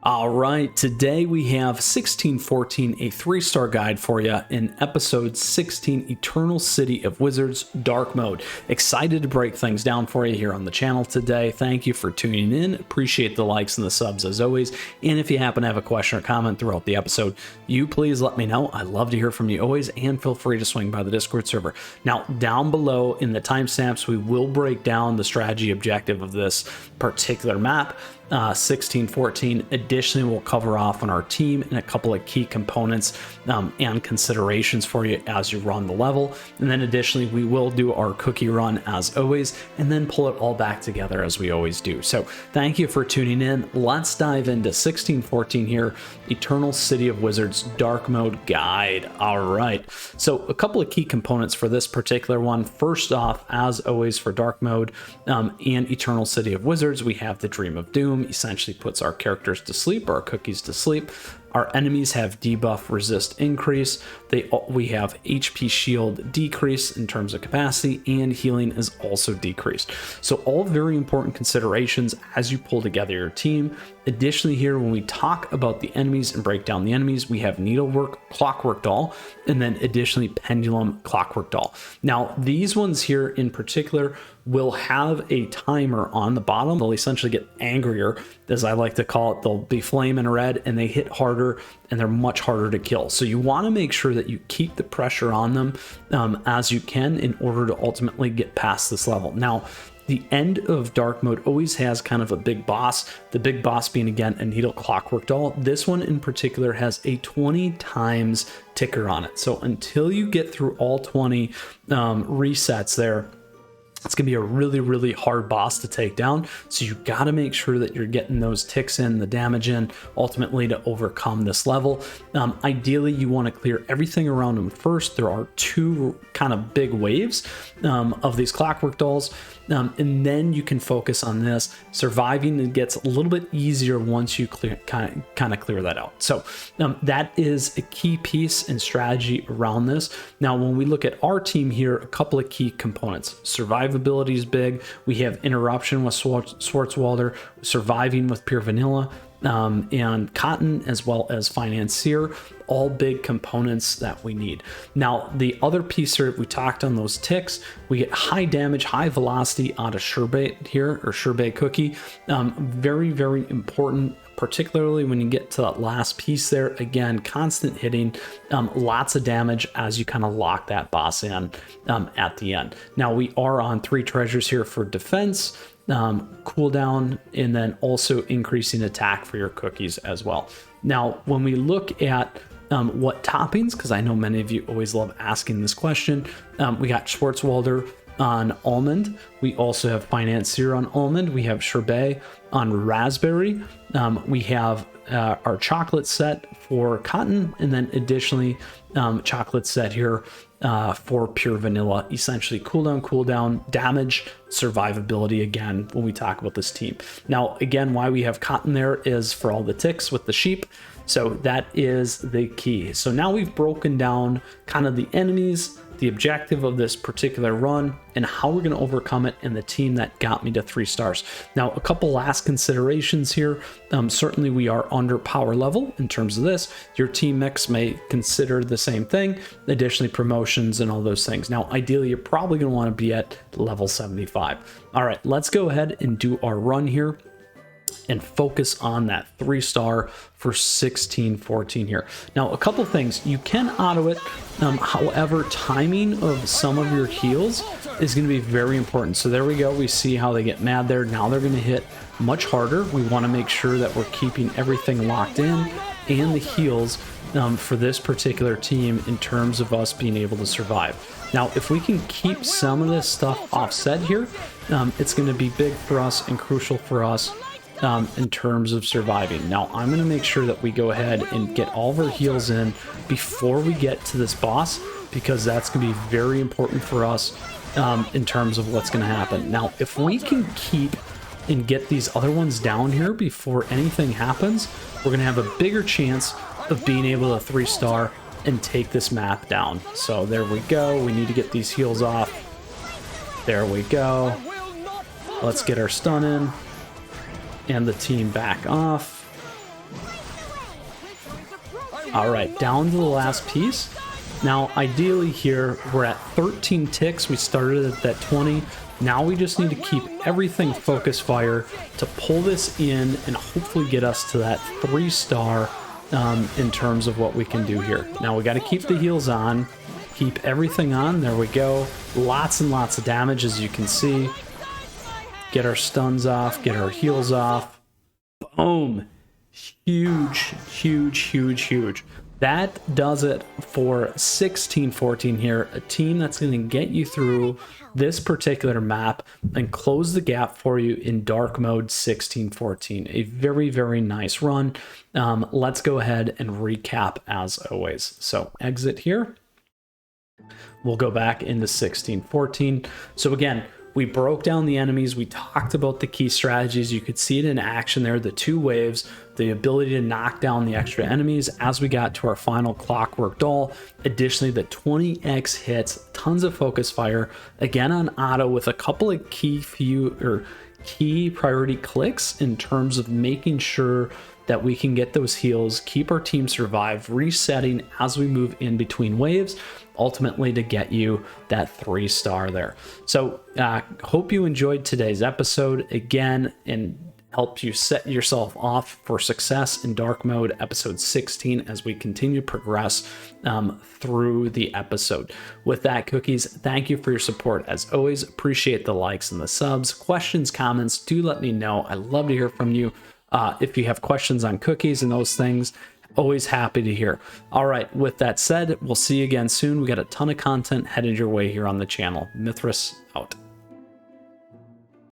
All right, today we have 1614, a 3-star guide for you in episode 16, Eternal City of Wizards Dark Mode. Excited to break things down for you here on the channel today. Thank you for tuning in. Appreciate the likes and the subs as always. And if you happen to have a question or comment throughout the episode, you please let me know. I love to hear from you always, and feel free to swing by the Discord server. Now, down below in the timestamps, we will break down the strategy objective of this particular map. 1614. Additionally, we'll cover off on our team and a couple of key components and considerations for you as you run the level. And then additionally, we will do our cookie run as always, and then pull it all back together as we always do. So thank you for tuning in. Let's dive into 1614 here, Eternal City of Wizards Dark Mode Guide. All right. So a couple of key components for this particular one. First off, as always for Dark Mode and Eternal City of Wizards, we have the Dream of Doom. Essentially puts our characters to sleep, our cookies to sleep. Our enemies have debuff resist increase. We have HP shield decrease in terms of capacity, and healing is also decreased. So all very important considerations as you pull together your team. Additionally, here when we talk about the enemies and break down the enemies, we have Needlework, Clockwork Doll, and then additionally Pendulum, Clockwork Doll. Now these ones here in particular will have a timer on the bottom. They'll essentially get angrier, as I like to call it. They'll be flaming red and they hit harder and they're much harder to kill. So you want to make sure that you keep the pressure on them as you can in order to ultimately get past this level. Now, the end of Dark Mode always has kind of a big boss, the big boss being again a Needle Clockwork Doll. This one in particular has a 20 times ticker on it. So until you get through all 20 resets there, it's going to be a really, really hard boss to take down. So you got to make sure that you're getting those ticks in, the damage in, ultimately to overcome this level. Ideally, you want to clear everything around them first. There are two kind of big waves of these Clockwork Dolls. And then you can focus on this. Surviving, it gets a little bit easier once you kind of clear that out. So that is a key piece and strategy around this. Now, when we look at our team here, a couple of key components. Survivability is big. We have Interruption with Swartzwalder, Surviving with Pure Vanilla, and Cotton, as well as Financier, all big components that we need. Now, the other piece here, we talked on those ticks, we get high damage, high velocity out of Sherbet here, or Sherbet Cookie. Very, very important, particularly when you get to that last piece there. Again, constant hitting, lots of damage as you kind of lock that boss in at the end. Now, we are on 3 treasures here for defense, cooldown, and then also increasing attack for your cookies as well. Now, when we look at what toppings, because I know many of you always love asking this question, we got Schwarzwalder on almond. We also have Financier on almond. We have Sherbet on raspberry. We have our chocolate set for cotton, and then additionally chocolate set here for pure vanilla. Essentially cooldown, damage, survivability again when we talk about this team. Now again, why we have cotton there is for all the ticks with the sheep. So that is the key. So now we've broken down kind of the enemies, the objective of this particular run, and how we're going to overcome it, and the team that got me to 3 stars. Now, a couple last considerations here. Certainly we are under power level in terms of this. Your team mix may consider the same thing. Additionally, promotions and all those things. Now, ideally, you're probably going to want to be at level 75. All right, let's go ahead and do our run here and focus on that 3-star for 1614 here. Now, a couple things. You can auto it. However, timing of some of your heals is going to be very important. So there we go. We see how they get mad there. Now they're going to hit much harder. We want to make sure that we're keeping everything locked in, and the heals for this particular team in terms of us being able to survive. Now, if we can keep some of this stuff offset here, it's going to be big for us and crucial for us in terms of surviving. Now, I'm going to make sure that we go ahead and get all of our heals in before we get to this boss, because that's going to be very important for us in terms of what's going to happen. Now, if we can keep and get these other ones down here before anything happens, we're going to have a bigger chance of being able to 3-star and take this map down. So there we go. We need to get these heals off. There we go. Let's get our stun in. And the team back off. All right, down to the last piece. Now, ideally here, we're at 13 ticks. We started at that 20. Now we just need to keep everything focus fire to pull this in and hopefully get us to that 3-star in terms of what we can do here. Now we got to keep the heals on, keep everything on. There we go. Lots and lots of damage, as you can see. Get our stuns off, get our heals off. Boom. Huge, huge, huge, huge. That does it for 1614 here, a team that's going to get you through this particular map and close the gap for you in dark mode 1614. A very, very nice run. Let's go ahead and recap as always. So exit here. We'll go back into 1614. So again, we broke down the enemies. We talked about the key strategies. You could see it in action there, the 2 waves, the ability to knock down the extra enemies as we got to our final Clockwork Doll. Additionally, the 20x hits, tons of focus fire, again on auto with a couple of key priority clicks in terms of making sure that we can get those heals, keep our team survive, resetting as we move in between waves, ultimately to get you that 3-star there. So hope you enjoyed today's episode again and helped you set yourself off for success in dark mode episode 16 as we continue to progress through the episode. With that, Cookies, thank you for your support. As always, appreciate the likes and the subs. Questions, comments, do let me know. I love to hear from you. If you have questions on cookies and those things, always happy to hear. All right, with that said, we'll see you again soon. We got a ton of content headed your way here on the channel. Mythras out.